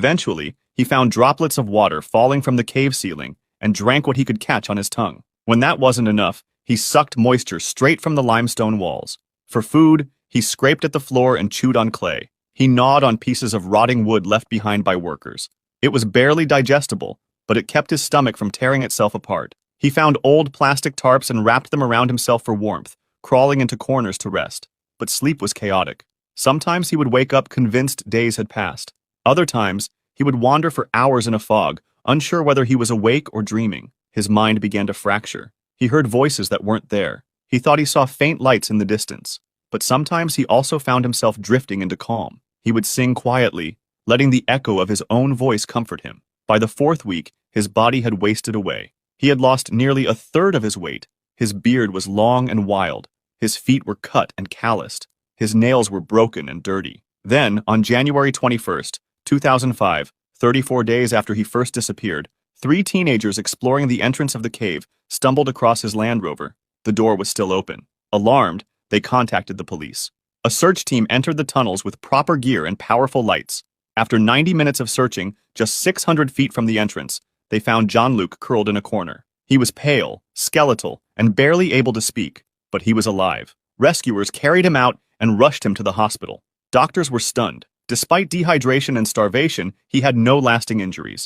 Eventually, he found droplets of water falling from the cave ceiling and drank what he could catch on his tongue. When that wasn't enough, he sucked moisture straight from the limestone walls. For food, he scraped at the floor and chewed on clay. He gnawed on pieces of rotting wood left behind by workers. It was barely digestible, but it kept his stomach from tearing itself apart. He found old plastic tarps and wrapped them around himself for warmth, crawling into corners to rest. But sleep was chaotic. Sometimes he would wake up convinced days had passed. Other times, he would wander for hours in a fog, unsure whether he was awake or dreaming. His mind began to fracture. He heard voices that weren't there. He thought he saw faint lights in the distance. But sometimes he also found himself drifting into calm. He would sing quietly, letting the echo of his own voice comfort him. By the fourth week, his body had wasted away. He had lost nearly a third of his weight. His beard was long and wild. His feet were cut and calloused. His nails were broken and dirty. Then, on January 21st, 2005, 34 days after he first disappeared, 3 teenagers exploring the entrance of the cave stumbled across his Land Rover. The door was still open. Alarmed, they contacted the police. A search team entered the tunnels with proper gear and powerful lights. After 90 minutes of searching, just 600 feet from the entrance, they found Jean-Luc curled in a corner. He was pale, skeletal, and barely able to speak, but he was alive. Rescuers carried him out and rushed him to the hospital. Doctors were stunned. Despite dehydration and starvation, he had no lasting injuries.